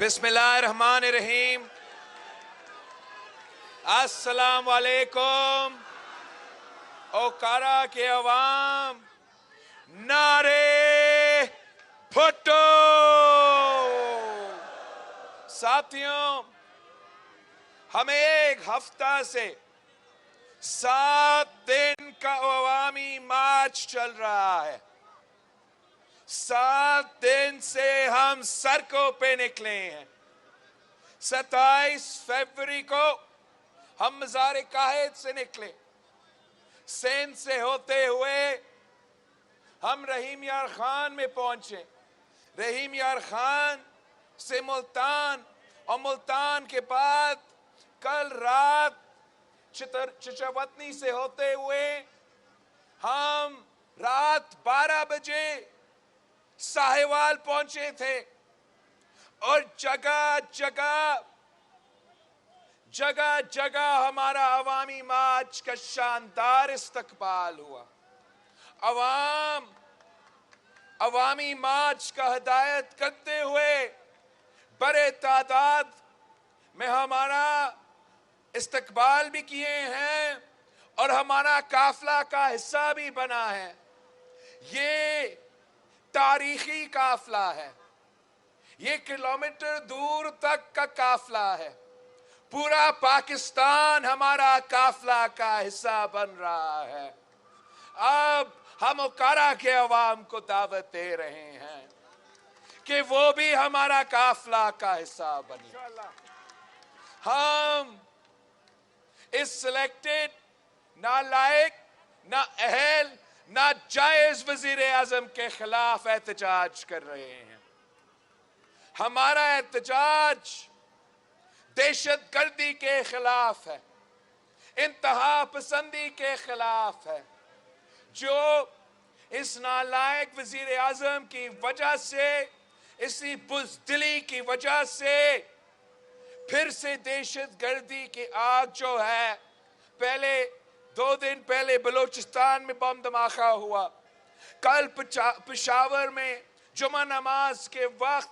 بسم اللہ الرحمن الرحیم. السلام علیکم. اوکارا کے عوام نعرے پھٹو. ساتھیوں، ہمیں ایک ہفتہ سے 7 دن کا عوامی مارچ چل رہا ہے. 7 دن سے ہم سڑکوں پہ نکلے ہیں. 27 فروری کو ہم مزار قائد سے نکلے. سندھ سے ہوتے ہوئے ہم رحیم یار خان میں پہنچے. رحیم یار خان سے ملتان، اور ملتان کے بعد کل رات چچاوطنی سے ہوتے ہوئے ہم رات 12 بجے ساہیوال پہنچے تھے. اور جگہ جگہ ہمارا عوامی مارچ کا شاندار استقبال ہوا. عوامی مارچ کا ہدایت کرتے ہوئے بڑے تعداد میں ہمارا استقبال بھی کیے ہیں اور ہمارا قافلہ کا حصہ بھی بنا ہے. یہ تاریخی قافلہ ہے. یہ کلومیٹر دور تک کا قافلہ ہے. پورا پاکستان ہمارا قافلہ کا حصہ بن رہا ہے. اب ہم اوکارا کے عوام کو دعوت دے رہے ہیں کہ وہ بھی ہمارا قافلہ کا حصہ بنے. ہم اس سلیکٹڈ، نالائق، نااہل، ناجائز وزیر اعظم کے خلاف احتجاج کر رہے ہیں. ہمارا احتجاج دہشت گردی کے خلاف ہے، انتہا پسندی کے خلاف ہے، جو اس نالائق وزیر اعظم کی وجہ سے، اسی بزدلی کی وجہ سے پھر سے دہشت گردی کی آگ جو ہے. پہلے 2 دن پہلے بلوچستان میں بم دھماکہ ہوا. کل پشاور میں جمعہ نماز کے وقت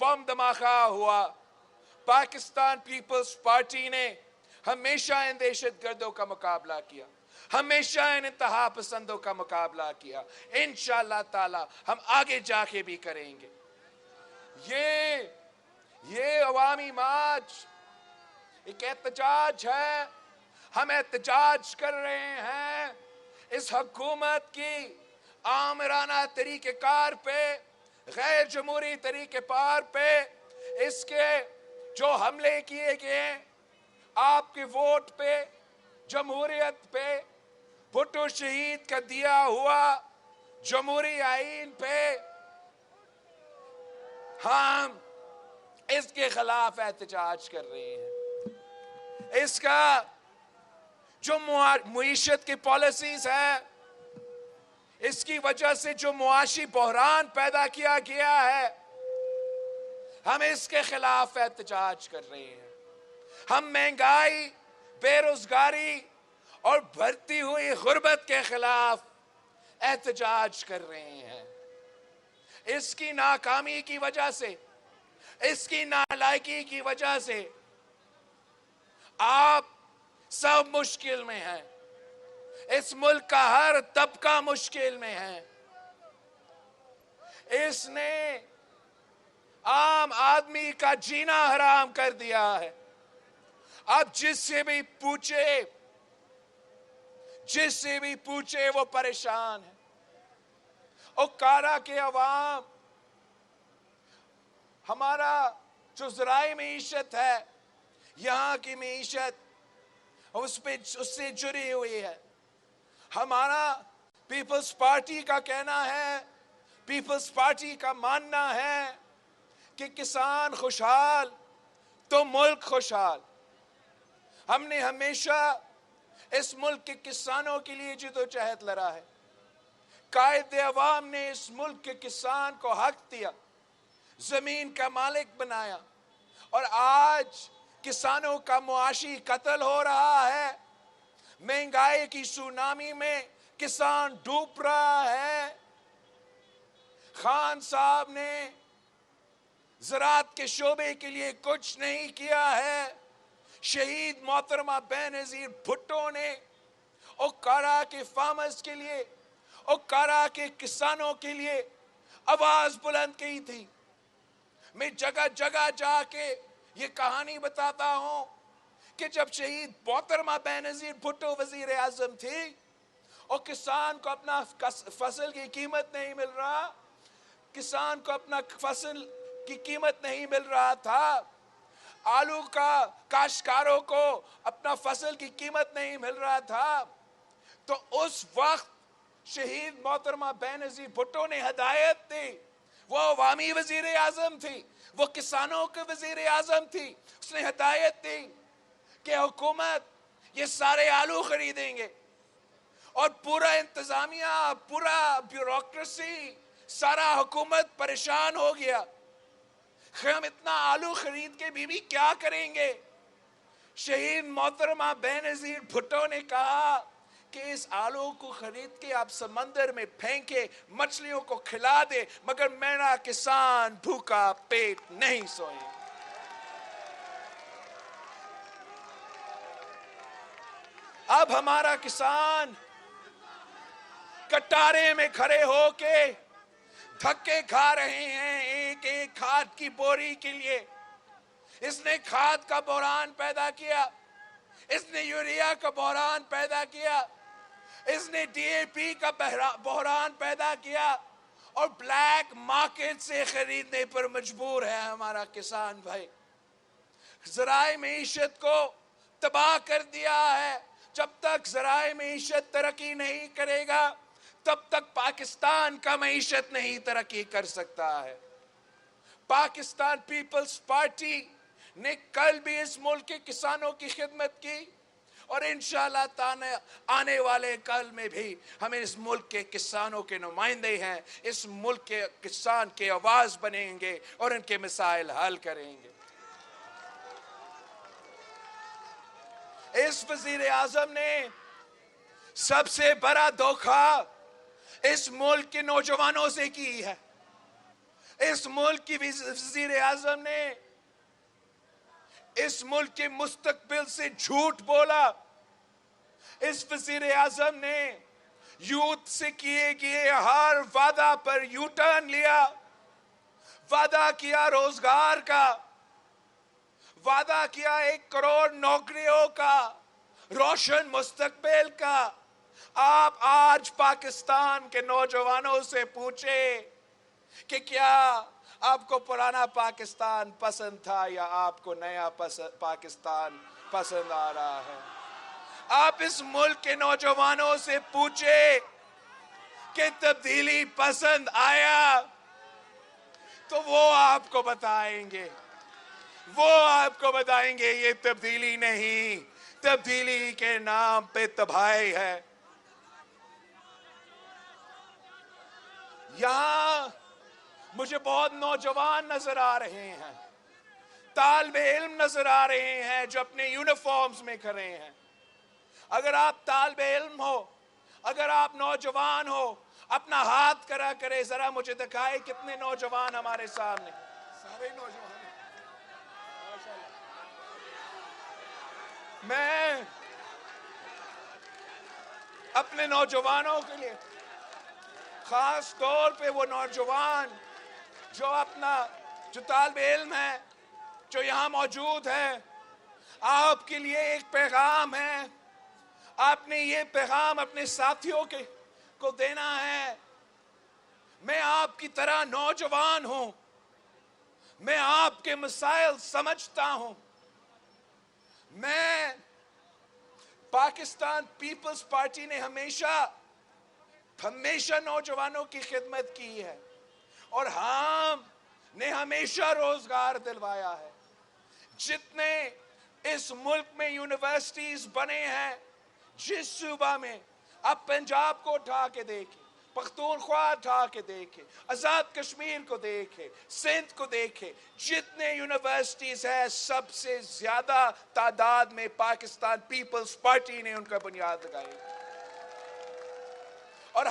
بم دھماکہ ہوا. پاکستان پیپلز پارٹی نے ہمیشہ ان دہشت گردوں کا مقابلہ کیا، ہمیشہ ان انتہا پسندوں کا مقابلہ کیا. انشاءاللہ تعالی ہم آگے جا کے بھی کریں گے. یہ عوامی مارچ ایک احتجاج ہے. ہم احتجاج کر رہے ہیں اس حکومت کی آمرانہ طریقہ کار پہ، غیر جمہوری طریقہ کار پہ، اس کے جو حملے کیے گئے آپ کے ووٹ پہ، جمہوریت پہ، بھٹو شہید کا دیا ہوا جمہوری آئین پہ. ہم اس کے خلاف احتجاج کر رہے ہیں. اس کا جو معیشت کی پالیسیز ہے، اس کی وجہ سے جو معاشی بحران پیدا کیا گیا ہے، ہم اس کے خلاف احتجاج کر رہے ہیں. ہم مہنگائی، بے روزگاری اور بڑھتی ہوئی غربت کے خلاف احتجاج کر رہے ہیں. اس کی ناکامی کی وجہ سے، اس کی نالائکی کی وجہ سے آپ سب مشکل میں ہیں. اس ملک کا ہر طبقہ مشکل میں ہے. اس نے عام آدمی کا جینا حرام کر دیا ہے. اب جس سے بھی پوچھے وہ پریشان ہے. اوکارا کے عوام، ہمارا جو ذرائع معیشت ہے، یہاں کی معیشت اس سے جڑی ہوئی ہے. ہمارا پیپلز پارٹی کا کہنا ہے، پیپلز پارٹی کا ماننا ہے کہ کسان خوشحال تو ملک خوشحال. ہم نے ہمیشہ اس ملک کے کسانوں کے لیے جدوجہد لڑا ہے. قائد عوام نے اس ملک کے کسان کو حق دیا، زمین کا مالک بنایا، اور آج کسانوں کا معاشی قتل ہو رہا ہے. مہنگائی کی سونامی میں کسان ڈوب رہا ہے. خان صاحب نے زراعت کے شعبے کے لیے کچھ نہیں کیا ہے. شہید محترمہ بینظیر بھٹو نے اوکارا کے فارمرز کے لیے، اوکارا کے کسانوں کے لیے آواز بلند کی تھی. میں جگہ جگہ جا کے یہ کہانی بتاتا ہوں کہ جب شہید محترمہ بینظیر بھٹو وزیر اعظم تھی اور کسان کو اپنا فصل کی قیمت نہیں مل رہا، کسان کو اپنا فصل کی قیمت نہیں مل رہا تھا، آلو کا کاشتکاروں کو اپنا فصل کی قیمت نہیں مل رہا تھا، تو اس وقت شہید محترمہ بینظیر بھٹو نے ہدایت دی. وہ عوامی وزیر اعظم تھی، وہ کسانوں کے وزیر اعظم تھی. اس نے ہدایت دی کہ حکومت یہ سارے آلو خریدیں گے، اور پورا انتظامیہ، پورا بیوروکریسی، سارا حکومت پریشان ہو گیا کہ ہم اتنا آلو خرید کے بھی کیا کریں گے. شہید محترمہ بینظیر بھٹو نے کہا کہ اس آلو کو خرید کے آپ سمندر میں پھینکے، مچھلیوں کو کھلا دے، مگر میرا کسان بھوکا پیٹ نہیں سوئے. اب ہمارا کسان کٹارے میں کھڑے ہو کے دھکے کھا رہے ہیں ایک ایک کھاد کی بوری کے لیے. اس نے کھاد کا بحران پیدا کیا، اس نے یوریا کا بحران پیدا کیا، اس نے ڈی اے پی کا بحران پیدا کیا، اور بلیک مارکیٹ سے خریدنے پر مجبور ہے ہمارا کسان بھائی. ذرائع معیشت کو تباہ کر دیا ہے. جب تک ذرائع معیشت ترقی نہیں کرے گا تب تک پاکستان کا معیشت نہیں ترقی کر سکتا ہے. پاکستان پیپلز پارٹی نے کل بھی اس ملک کے کسانوں کی خدمت کی، اور انشاءاللہ تعالی آنے والے کل میں بھی ہم اس ملک کے کسانوں کے نمائندے ہیں، اس ملک کے کسان کے آواز بنیں گے اور ان کے مسائل حل کریں گے. اس وزیر اعظم نے سب سے بڑا دھوکہ اس ملک کے نوجوانوں سے کی ہے. اس ملک کی وزیر اعظم نے اس ملک کے مستقبل سے جھوٹ بولا. اس وزیر اعظم نے یوتھ سے کیے گئے ہر وعدہ پر یو ٹرن لیا. وعدہ کیا روزگار کا، وعدہ کیا 1 کروڑ نوکریوں کا، روشن مستقبل کا. آپ آج پاکستان کے نوجوانوں سے پوچھیں کہ کیا آپ کو پرانا پاکستان پسند تھا یا آپ کو نیا پاکستان پسند آ رہا ہے. آپ اس ملک کے نوجوانوں سے پوچھیں کہ تبدیلی پسند آیا، تو وہ آپ کو بتائیں گے، وہ آپ کو بتائیں گے یہ تبدیلی نہیں، تبدیلی کے نام پہ تباہی ہے. یہاں مجھے بہت نوجوان نظر آ رہے ہیں، طالب علم نظر آ رہے ہیں جو اپنے یونیفارمز میں کھڑے ہیں. اگر آپ طالب علم ہو، اگر آپ نوجوان ہو، اپنا ہاتھ کرا کرے، ذرا مجھے دکھائے کتنے نوجوان ہمارے سامنے. سارے نوجوان ہیں. میں اپنے نوجوانوں کے لیے، خاص طور پہ وہ نوجوان جو طالب علم ہیں، جو یہاں موجود ہیں، آپ کے لیے ایک پیغام ہے. آپ نے یہ پیغام اپنے ساتھیوں کو دینا ہے. میں آپ کی طرح نوجوان ہوں، میں آپ کے مسائل سمجھتا ہوں. میں پاکستان پیپلز پارٹی نے ہمیشہ نوجوانوں کی خدمت کی ہے، اور ہم نے ہمیشہ روزگار دلوایا ہے. جتنے اس ملک میں یونیورسٹیز بنے ہیں، جس صوبہ میں، آپ پنجاب کو اٹھا کے دیکھیں، پختونخوا اٹھا کے دیکھیں، آزاد کشمیر کو دیکھیں، سندھ کو دیکھیں، جتنے یونیورسٹیز ہیں سب سے زیادہ تعداد میں پاکستان پیپلز پارٹی نے ان کا بنیاد لگائی. اور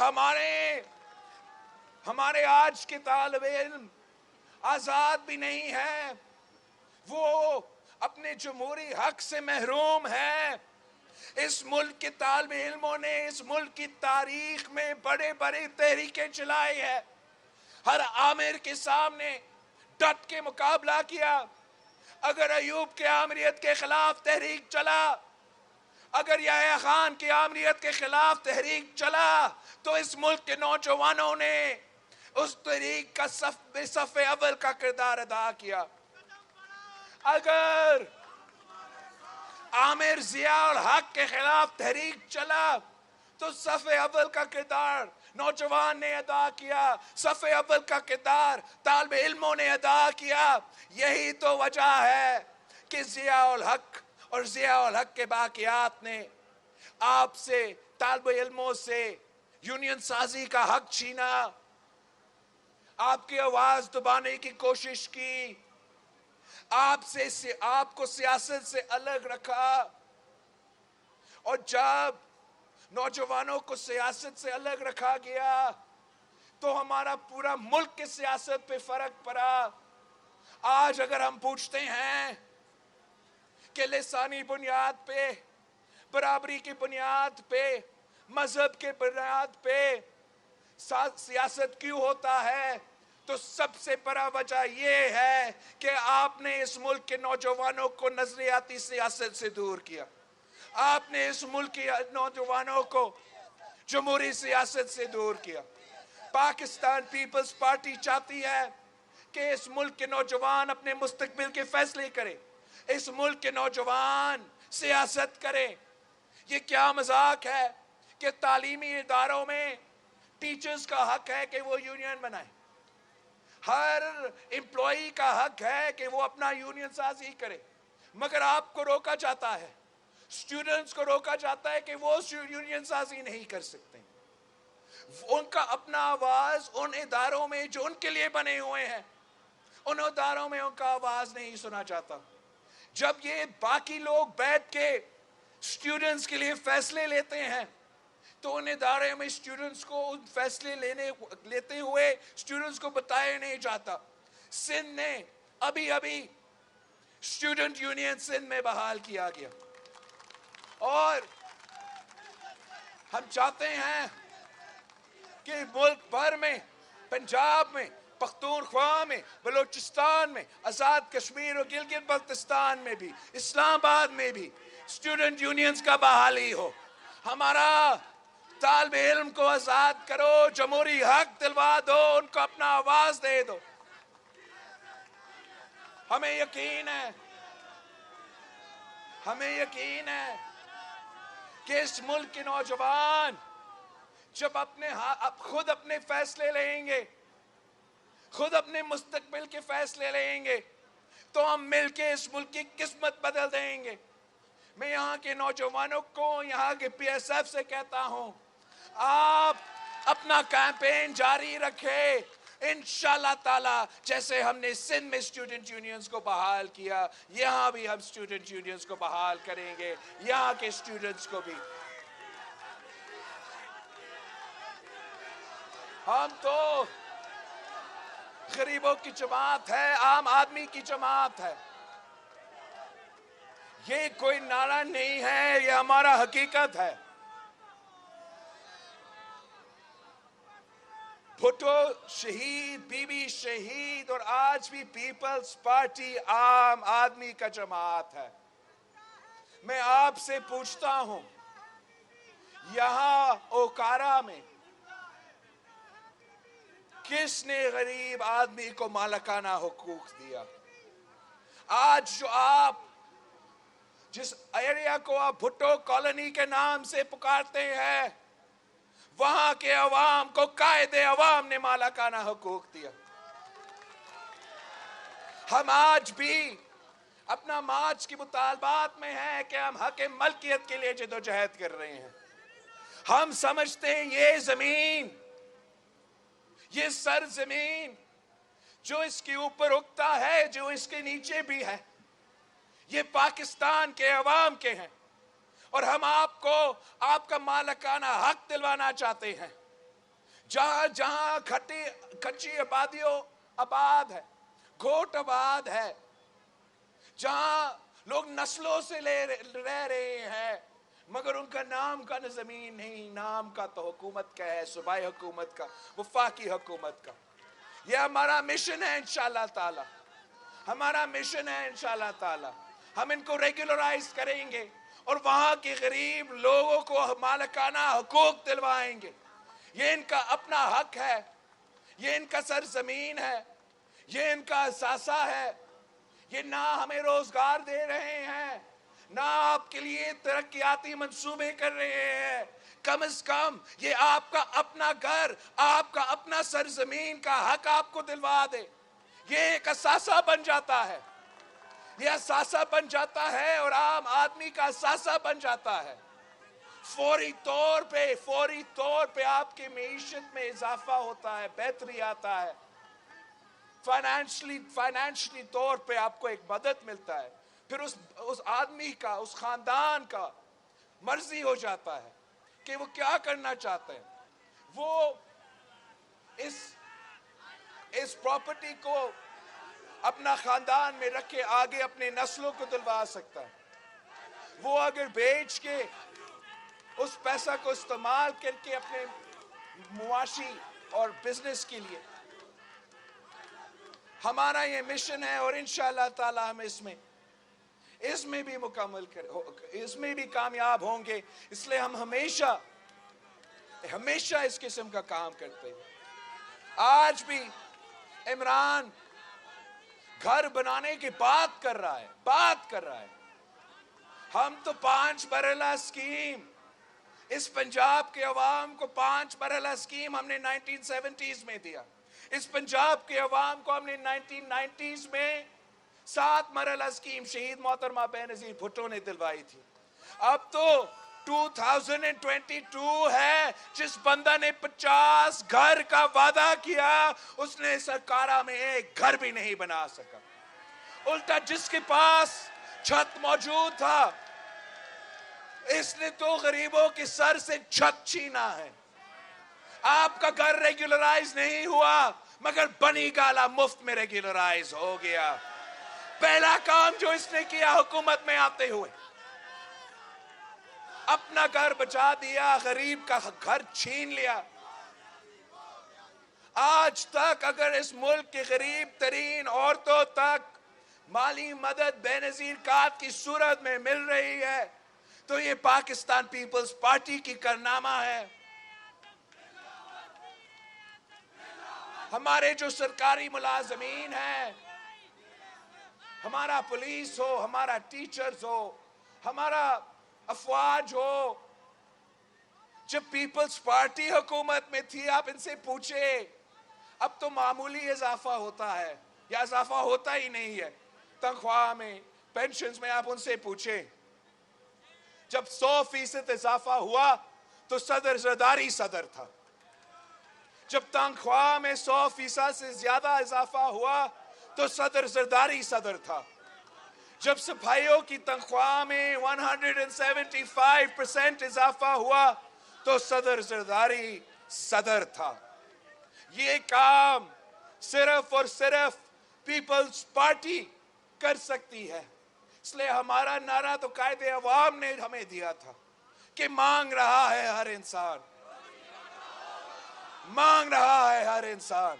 ہمارے آج کے طالب علم آزاد بھی نہیں ہے، وہ اپنے جمہوری حق سے محروم ہے۔ اس ملک کے طالب علموں نے اس ملک کی تاریخ میں بڑے بڑے تحریکیں چلائی ہے، ہر آمر کے سامنے ڈٹ کے مقابلہ کیا۔ اگر ایوب کے آمریت کے خلاف تحریک چلا، اگر یحییٰ خان کی آمریت کے خلاف تحریک چلا، تو اس ملک کے نوجوانوں نے اس تحریک کا صف اول کا کردار ادا کیا۔ اگر عامر ضیاء الحق کے خلاف تحریک چلا تو صف اول کا کردار نوجوان نے ادا کیا، صف اول کا کردار طالب علموں نے ادا کیا۔ یہی تو وجہ ہے کہ ضیاء الحق اور ضیاء الحق کے باقیات نے آپ سے، طالب علموں سے یونین سازی کا حق چھینا، آپ کی آواز دبانے کی کوشش کی، آپ کو سیاست سے الگ رکھا۔ اور جب نوجوانوں کو سیاست سے الگ رکھا گیا تو ہمارا پورا ملک کی سیاست پہ فرق پڑا۔ آج اگر ہم پوچھتے ہیں کہ لسانی بنیاد پہ، برابری کی بنیاد پہ، مذہب کے بنیاد پہ سیاست کیوں ہوتا ہے، تو سب سے بڑا وجہ یہ ہے کہ آپ نے اس ملک کے نوجوانوں کو نظریاتی سیاست سے دور کیا، آپ نے اس ملک کے نوجوانوں کو جمہوری سیاست سے دور کیا۔ پاکستان پیپلز پارٹی چاہتی ہے کہ اس ملک کے نوجوان اپنے مستقبل کے فیصلے کریں، اس ملک کے نوجوان سیاست کریں۔ یہ کیا مذاق ہے کہ تعلیمی اداروں میں ٹیچرز کا حق ہے کہ وہ یونین بنائیں، ہر امپلائی کا حق ہے کہ وہ اپنا یونین سازی کرے، مگر آپ کو روکا جاتا ہے، اسٹوڈنٹس کو روکا جاتا ہے کہ وہ یونین سازی نہیں کر سکتے۔ ان کا اپنا آواز ان اداروں میں جو ان کے لیے بنے ہوئے ہیں، ان اداروں میں ان کا آواز نہیں سنا جاتا۔ جب یہ باقی لوگ بیٹھ کے اسٹوڈنٹس کے لیے فیصلے لیتے ہیں تو ان ادارے میں اسٹوڈنٹس کو ان فیصلے لیتے ہوئے اسٹوڈنٹس کو بتایا نہیں جاتا۔ سندھ نے ابھی اسٹوڈنٹ یونین سندھ میں بحال کیا گیا، اور ہم چاہتے ہیں کہ ملک بھر میں، پنجاب میں، پختونخوا میں، بلوچستان میں، آزاد کشمیر اور گلگت بلتستان میں بھی، اسلام آباد میں بھی اسٹوڈنٹ یونینز کا بحالی ہو۔ ہمارا طالب علم کو آزاد کرو، جمہوری حق دلوا دو، ان کو اپنا آواز دے دو۔ ہمیں یقین ہے کہ اس ملک کے نوجوان جب خود اپنے فیصلے لیں گے، خود اپنے مستقبل کے فیصلے لیں گے، تو ہم مل کے اس ملک کی قسمت بدل دیں گے۔ میں یہاں کے نوجوانوں کو، یہاں کے پی ایس ایف سے کہتا ہوں، آپ اپنا کیمپین جاری رکھیں۔ انشاءاللہ تعالی جیسے ہم نے سندھ میں اسٹوڈنٹ یونینز کو بحال کیا، یہاں بھی ہم اسٹوڈنٹ یونینز کو بحال کریں گے، یہاں کے اسٹوڈنٹس کو بھی۔ ہم تو غریبوں کی جماعت ہے، عام آدمی کی جماعت ہے، یہ کوئی نعرہ نہیں ہے، یہ ہمارا حقیقت ہے۔ بھٹو شہید، بی بی شہید، اور آج بھی پیپلز پارٹی عام آدمی کا جماعت ہے۔ میں آپ سے پوچھتا ہوں، یہاں اوکارا میں کس نے غریب آدمی کو مالکانہ حقوق دیا؟ آج جو آپ جس ایریا کو آپ بھٹو کالونی کے نام سے پکارتے ہیں، وہاں کے عوام کو قائد عوام نے مالکانہ حقوق دیا۔ ہم آج بھی اپنا مارچ کی مطالبات میں ہیں کہ ہم حق ملکیت کے لیے جدوجہد کر رہے ہیں۔ ہم سمجھتے ہیں یہ زمین، یہ سرزمین جو اس کے اوپر اگتا ہے، جو اس کے نیچے بھی ہے، یہ پاکستان کے عوام کے ہیں، اور ہم آپ کو آپ کا مالکانہ حق دلوانا چاہتے ہیں۔ جہاں جہاں کچی آبادیوں آباد ہے، گھوٹ آباد ہے جہاں لوگ نسلوں سے رہ رہے ہیں مگر ان کا نام کا زمین نہیں. نام کا تو حکومت کا ہے, صوبائی حکومت کا, وفاقی حکومت کا. یہ ہمارا مشن ہے انشاءاللہ تعالی, ہمارا مشن ہے انشاءاللہ تعالی. ہم ان کو ریگولرائز کریں گے اور وہاں کے غریب لوگوں کو مالکانہ حقوق دلوائیں گے. یہ ان کا اپنا حق ہے, یہ ان کا سرزمین ہے, یہ ان کا اثاثہ ہے. یہ نہ ہمیں روزگار دے رہے ہیں, نہ آپ کے لیے ترقیاتی منصوبے کر رہے ہیں. کم از کم یہ آپ کا اپنا گھر, آپ کا اپنا سرزمین کا حق آپ کو دلوا دے. یہ ایک اثاثہ بن جاتا ہے, یہ اثاثہ بن جاتا ہے اور عام آدمی کا اثاثہ بن جاتا ہے. فوری طور پہ آپ کی معیشت میں اضافہ ہوتا ہے, بہتری آتا ہے. فائنینشلی طور پہ آپ کو ایک مدد ملتا ہے. پھر اس آدمی کا, اس خاندان کا مرضی ہو جاتا ہے کہ وہ کیا کرنا چاہتے ہیں. وہ اس پراپرٹی کو اپنا خاندان میں رکھ کے آگے اپنے نسلوں کو دلوا سکتا ہے. وہ اگر بیچ کے اس پیسہ کو استعمال کر کے اپنے معاشی اور بزنس کے لیے. ہمارا یہ مشن ہے اور انشاءاللہ تعالی ہم اس میں بھی مکمل اس میں بھی کامیاب ہوں گے. اس لیے ہم ہمیشہ اس قسم کا کام کرتے ہیں. آج بھی عمران گھر بنانے کی بات کر رہا ہے. ہم تو 5 مرحلہ اسکیم, اس پنجاب کے عوام کو 5 مرحلہ اسکیم ہم نے 1970s میں دیا. اس پنجاب کے عوام کو ہم نے 1990s میں 7 مرحلہ اسکیم شہید محترمہ بے نظیر بھٹو نے دلوائی تھی. اب تو 2022 ہے, جس بندہ نے 50 گھر کا وعدہ کیا اس نے سرکارہ میں ایک گھر بھی نہیں بنا سکا. الٹا جس کے پاس چھت موجود تھا اس نے تو غریبوں کے سر سے چھت چھینا ہے. آپ کا گھر ریگولرائز نہیں ہوا مگر بنی گالا مفت میں ریگولرائز ہو گیا. پہلا کام جو اس نے کیا حکومت میں آتے ہوئے, اپنا گھر بچا دیا, غریب کا گھر چھین لیا. آج تک اگر اس ملک کے غریب ترین عورتوں تک مالی مدد بے نظیر کارڈ کی صورت میں مل رہی ہے تو یہ پاکستان پیپلز پارٹی کی کارنامہ ہے. ہمارے جو سرکاری ملازمین ہیں, ہمارا پولیس ہو, ہمارا ٹیچرز ہو, ہمارا افواج ہو, جب پیپلز پارٹی حکومت میں تھی آپ ان سے پوچھے, اب تو معمولی اضافہ ہوتا ہے یا اضافہ ہوتا ہی نہیں ہے تنخواہ میں, پینشنز میں. آپ ان سے پوچھیں, جب 100% اضافہ ہوا تو صدر زرداری صدر تھا. جب تنخواہ میں 100% سے زیادہ اضافہ ہوا تو صدر زرداری صدر تھا. جب سپاہیوں کی تنخواہ میں 175% اضافہ ہوا تو صدر زرداری صدر تھا. یہ کام صرف اور صرف پیپلز پارٹی کر سکتی ہے. اس لیے ہمارا نعرہ تو قائد عوام نے ہمیں دیا تھا کہ مانگ رہا ہے ہر انسان, مانگ رہا ہے ہر انسان,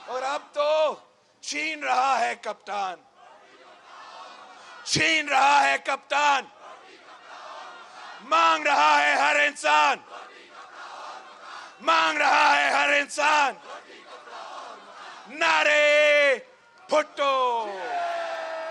اور اب تو چھین رہا ہے کپتان, چھین رہا ہے کپتان. مانگ رہا ہے ہر انسان, مانگ رہا ہے ہر انسان. نعرے بھٹو